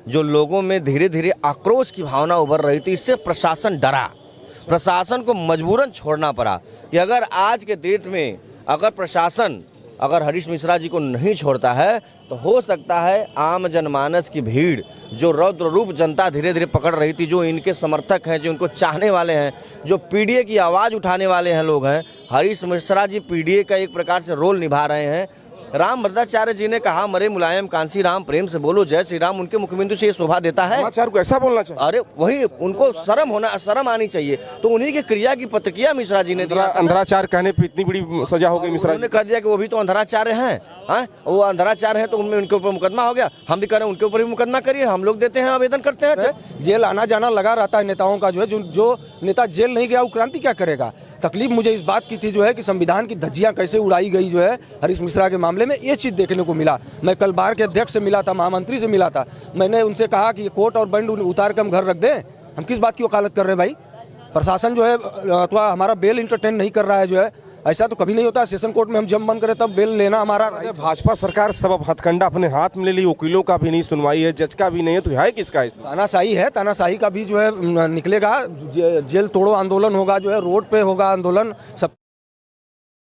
जो लोगों में धीरे धीरे आक्रोश की भावना उभर रही थी, इससे प्रशासन डरा। प्रशासन को मजबूरन छोड़ना पड़ा कि अगर आज के डेट में अगर प्रशासन अगर हरीश मिश्रा जी को नहीं छोड़ता है तो हो सकता है आम जनमानस की भीड़, जो रौद्र रूप जनता धीरे धीरे पकड़ रही थी, जो इनके समर्थक हैं, जो इनको चाहने वाले हैं, जो पीडीए की आवाज़ उठाने वाले हैं लोग हैं, हरीश मिश्रा जी पीडीए का एक प्रकार से रोल निभा रहे हैं। राम भद्राचार्य जी ने कहा, मरे मुलायम कांसी राम, प्रेम से बोलो जय श्री राम। उनके मुखबिंदु से ये शोभा देता है। समाचार को ऐसा बोलना चाहिए। अरे वही उनको शर्म आनी चाहिए। तो उन्हीं की क्रिया की प्रतिक्रिया मिश्रा जी ने दिया। अंधराचार कहने पे इतनी बड़ी सजा हो गई मिश्रा जी ने। कह दिया कि वो भी तो अंधराचार्य हैं। हाँ, वो अंधराचार्य है तो उनमें उनके ऊपर मुकदमा हो गया। हम भी कह रहे हैं उनके ऊपर भी मुकदमा करिए, हम लोग देते हैं, आवेदन करते हैं। जेल आना जाना लगा रहता है नेताओं का, जो है जो नेता जेल नहीं गया वो क्रांति क्या करेगा। तकलीफ मुझे इस बात की थी जो है कि संविधान की धज्जियां कैसे उड़ाई गई जो है हरीश मिश्रा के मामले में, ये चीज़ देखने को मिला। मैं कल बार के अध्यक्ष से मिला था, महामंत्री से मिला था। मैंने उनसे कहा कि ये कोट और बंड उतार कर हम घर रख दें। हम किस बात की वकालत कर रहे हैं भाई। प्रशासन जो है अथवा हमारा बेल इंटरटेन नहीं कर रहा है जो है, ऐसा तो कभी नहीं होता। सेशन कोर्ट में हम जब मन करे तब बेल लेना हमारा। भाजपा सरकार सब हथकंडा अपने हाथ में ले ली, वकीलों का भी नहीं सुनवाई है, जज का भी नहीं है, तो है किसका इसमें? तानाशाही है। तानाशाही का भी जो है निकलेगा। जेल तोड़ो आंदोलन होगा, जो है रोड पे होगा आंदोलन सब।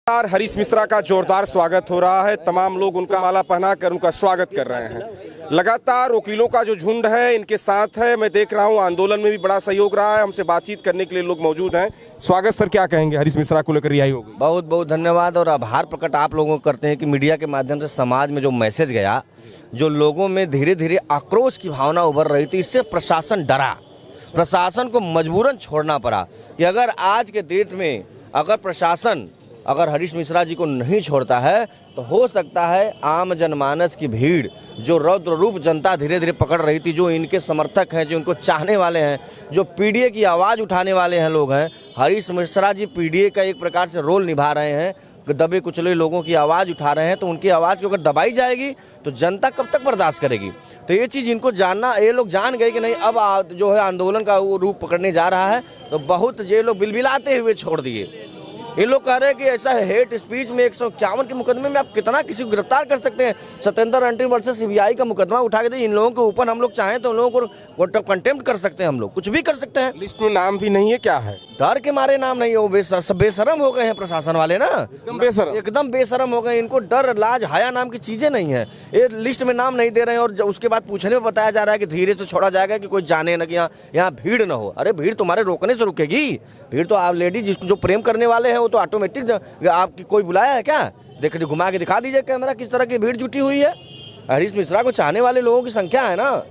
हरीश मिश्रा का जोरदार स्वागत हो रहा है। तमाम लोग उनका माला पहनाकर उनका स्वागत कर रहे हैं। लगातार वकीलों का जो झुंड है इनके साथ है। मैं देख रहा हूं आंदोलन में भी बड़ा सहयोग रहा है। हमसे बातचीत करने के लिए लोग मौजूद हैं। स्वागत सर, क्या कहेंगे हरीश मिश्रा को लेकर रिहाई हो गई? बहुत बहुत धन्यवाद और आभार प्रकट आप लोगों को करते हैं कि मीडिया के माध्यम से समाज में जो मैसेज गया, जो लोगों में धीरे धीरे आक्रोश की भावना उभर रही थी, इससे प्रशासन डरा। प्रशासन को मजबूरन छोड़ना पड़ा कि अगर आज के डेट में अगर प्रशासन अगर हरीश मिश्रा जी को नहीं छोड़ता है तो हो सकता है आम जनमानस की भीड़, जो रौद्र रूप जनता धीरे धीरे पकड़ रही थी, जो इनके समर्थक हैं, जो इनको चाहने वाले हैं, जो पीडीए की आवाज़ उठाने वाले हैं लोग हैं। हरीश मिश्रा जी पीडीए का एक प्रकार से रोल निभा रहे हैं, दबे कुचले लोगों की आवाज़ उठा रहे हैं। तो उनकी आवाज़ को अगर दबाई जाएगी तो जनता कब तक बर्दाश्त करेगी। तो ये चीज़ इनको जानना, ये लोग जान गए कि नहीं अब जो है आंदोलन का वो रूप पकड़ने जा रहा है। तो बहुत ये लोग बिलबिलाते हुए छोड़ दिए। ये लोग कह रहे हैं कि ऐसा हेट स्पीच में 151 के मुकदमे में आप कितना किसी को गिरफ्तार कर सकते हैं। सत्येंद्र अंटी वर्सेस सीबीआई का मुकदमा उठा के इन लोगों के ऊपर हम लोग चाहें तो उन लोगों को कंटेम्प्ट कर सकते हैं, हम लोग कुछ भी कर सकते हैं। लिस्ट में नाम भी नहीं है, क्या है? डर के मारे नाम नहीं है। वो बेशरम हो गए हैं प्रशासन वाले ना, एकदम बेशरम हो गए। इनको डर लाज हया नाम की चीजें नहीं है। ये लिस्ट में नाम नहीं दे रहे हैं और उसके बाद पूछने में बताया जा रहा है कि धीरे से छोड़ा जाएगा कि कोई जाने ना कि यहाँ भीड़ ना हो। अरे भीड़ तुम्हारे रोकने से रुकेगी? भीड़ तो आप लेडीज जिसको जो प्रेम करने वाले हैं वो तो ऑटोमेटिक, आपकी कोई बुलाया है क्या? देख घुमा के दिखा दीजिए कैमरा किस तरह की भीड़ जुटी हुई है। हरीश मिश्रा को चाहने वाले लोगों की संख्या है ना,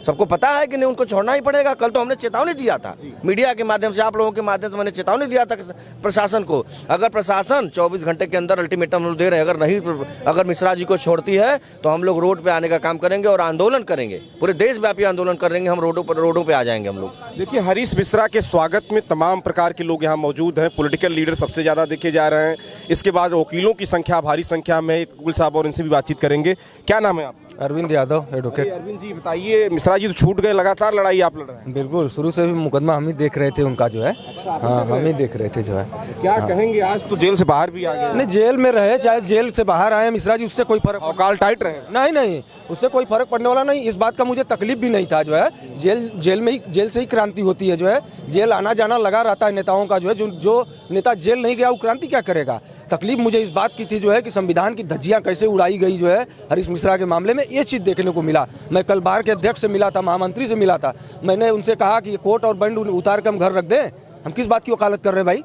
सबको पता है कि नहीं, उनको छोड़ना ही पड़ेगा। कल तो हमने चेतावनी दिया था मीडिया के माध्यम से, आप लोगों के माध्यम से मैंने चेतावनी दिया था प्रशासन को। अगर प्रशासन 24 घंटे के अंदर अल्टीमेटम दे रहे, अगर मिश्रा जी को छोड़ती है तो हम लोग रोड पे आने का काम करेंगे और आंदोलन करेंगे, पूरे देशव्यापी आंदोलन करेंगे। हम रोडों पे आ जाएंगे हम लोग। देखिए, हरीश मिश्रा के स्वागत में तमाम प्रकार के लोग यहाँ मौजूद हैं। पॉलिटिकल लीडर सबसे ज्यादा देखे जा रहे हैं। इसके बाद वकीलों की संख्या भारी संख्या में। कुल साहब और इनसे भी बातचीत करेंगे। क्या नाम है आप? अरविंद यादव, एडवोकेट। अरविंद जी बताइए, मिश्रा जी तो छूट गए, लगातार लड़ाई आप लड़ रहे हैं। बिल्कुल, शुरू से भी मुकदमा हम ही देख रहे थे उनका जो है। हाँ, हम ही देख रहे थे जो है। क्या कहेंगे, आज तो जेल से बाहर भी आ गए? नहीं, जेल में रहे चाहे जेल से बाहर आए मिश्रा जी, उससे कोई फर्क, औकाल टाइट रहे नहीं, उससे कोई फर्क पड़ने वाला नहीं। इस बात का मुझे तकलीफ भी नहीं था जो है। जेल से ही क्रांति होती है जो है। जेल आना जाना लगा रहता है नेताओं का जो है, जो नेता जेल नहीं गया वो क्रांति क्या करेगा। तकलीफ मुझे इस बात की थी जो है कि संविधान की धज्जियां कैसे उड़ाई गई जो है हरीश मिश्रा के मामले में, ये चीज़ देखने को मिला। मैं कल बार के अध्यक्ष से मिला था, महामंत्री से मिला था। मैंने उनसे कहा कि ये कोट और बंड उतार कर हम घर रख दें। हम किस बात की वकालत कर रहे हैं भाई।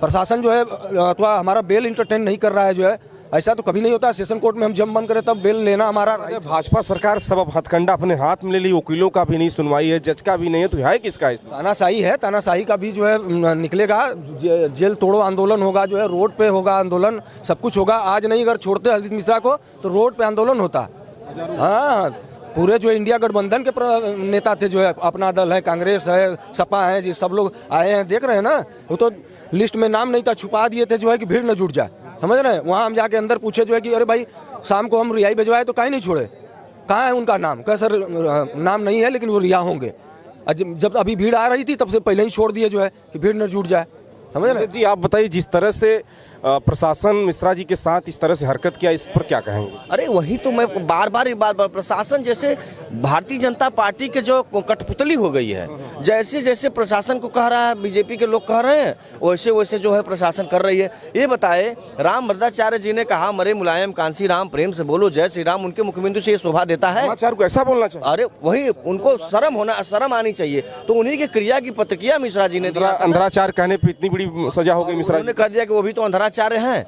प्रशासन जो है अथवा हमारा बेल इंटरटेन नहीं कर रहा है जो है, ऐसा तो कभी नहीं होता। सेशन कोर्ट में हम जब मन करे तब बेल लेना हमारा। भाजपा सरकार सब हथकंडा अपने हाथ में ले ली, वकीलों का भी नहीं सुनवाई है, जज का भी नहीं है, तो है किसका इसमें? तानाशाही है। तानाशाही का भी जो है निकलेगा। जेल तोड़ो आंदोलन होगा, जो है रोड पे होगा आंदोलन, सब कुछ होगा। आज नहीं अगर छोड़ते हरीश मिश्रा को तो रोड पे आंदोलन होता। हाँ, पूरे जो इंडिया गठबंधन के नेता थे जो है, अपना दल है, कांग्रेस है, सपा है जी, सब लोग आए हैं, देख रहे हैं ना। वो तो लिस्ट में नाम नहीं था, छुपा दिए थे जो है कि भीड़ न जुट जाए, समझ रहे हैं। वहाँ हम जाके अंदर पूछे जो है कि अरे भाई शाम को हम रिहाई भिजवाए तो काहे नहीं छोड़े, कहाँ है उनका नाम? कह सर नाम नहीं है लेकिन वो रिहा होंगे। जब अभी भीड़ आ रही थी तब से पहले ही छोड़ दिए जो है कि भीड़ न जुट जाए, समझ रहे हैं जी। आप बताइए, जिस तरह से प्रशासन मिश्रा जी के साथ इस तरह से हरकत किया, इस पर क्या कहेंगे? अरे वही तो मैं बार बार प्रशासन जैसे भारतीय जनता पार्टी के जो कठपुतली हो गई है, जैसे जैसे प्रशासन को कह रहा है, बीजेपी के लोग कह रहे हैं, वैसे वैसे जो है प्रशासन कर रही है। ये बताए राम भद्राचार्य जी ने कहा मरे मुलायम कांसी राम प्रेम से बोलो जय श्री राम, उनके मुखबिंदु से ये शोभा देता है? समाचार को ऐसा बोलना चाहिए। अरे वही उनको शर्म आनी चाहिए। तो उन्हीं की क्रिया की प्रतिक्रिया मिश्रा जी ने दिया। अंधराचार कहने पे इतनी बड़ी सजा हो गई मिश्रा जी ने कह दिया कि वो भी तो अंधराचार्य हैं,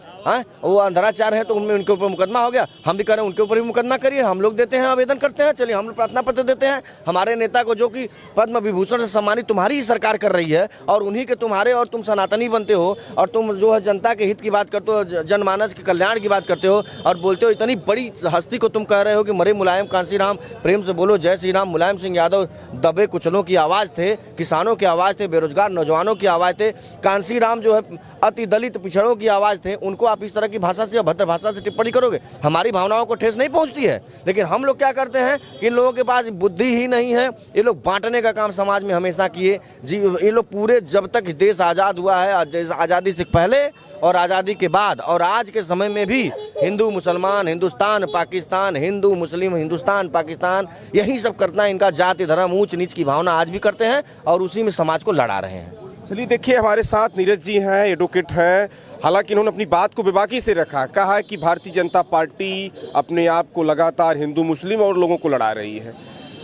वो अंधराचार्य है, तो उनमें उनके ऊपर मुकदमा हो गया। हम भी कह रहे हैं उनके ऊपर भी मुकदमा करिए, हम लोग देते हैं, आवेदन करते हैं, चलिए हम लोग प्रार्थना पत्र देते हैं। हमारे नेता को जो कि पद्म विभूषण से सम्मानित तुम्हारी ही सरकार कर रही है, और उन्हीं के तुम्हारे, और तुम सनातनी बनते हो, और तुम जो है जनता के हित की बात करते हो, जनमानस के कल्याण की बात करते हो, और बोलते हो इतनी बड़ी हस्ती को तुम कह रहे हो कि मरे मुलायम कांसी राम प्रेम से बोलो जय श्री राम। मुलायम सिंह यादव दबे कुचलों की आवाज़ थे, किसानों की आवाज़ थे, बेरोजगार नौजवानों की आवाज़ थे। कांसी राम जो है अति दलित पिछड़ों की आवाज़ थे। उनको आप इस तरह की भाषा से, अभद्र भाषा से टिप्पणी करोगे, हमारी भावनाओं को ठेस नहीं पहुंचती है। लेकिन हम लोग क्या करते हैं कि इन लोगों के पास बुद्धि ही नहीं है। ये लोग बांटने का काम समाज में हमेशा किए जी। ये लोग पूरे, जब तक देश आज़ाद हुआ है, आज़ादी से पहले और आज़ादी के बाद और आज के समय में भी, हिंदू मुसलमान, हिंदुस्तान पाकिस्तान, हिंदू मुस्लिम हिंदुस्तान पाकिस्तान, यही सब करना है। इनका जाति धर्म ऊंच नीच की भावना आज भी करते हैं और उसी में समाज को लड़ा रहे हैं। चलिए देखिए, हमारे साथ नीरज जी हैं, एडवोकेट हैं। हालांकि इन्होंने अपनी बात को बेबाकी से रखा, कहा है कि भारतीय जनता पार्टी अपने आप को लगातार हिंदू मुस्लिम और लोगों को लड़ा रही है।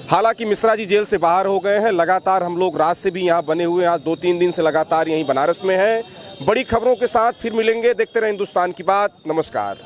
हालांकि मिश्रा जी जेल से बाहर हो गए हैं। लगातार हम लोग रात से भी यहाँ बने हुए हैं, आज 2-3 दिन से लगातार यहीं बनारस में हैं। बड़ी खबरों के साथ फिर मिलेंगे। देखते रहे हिंदुस्तान की बात। नमस्कार।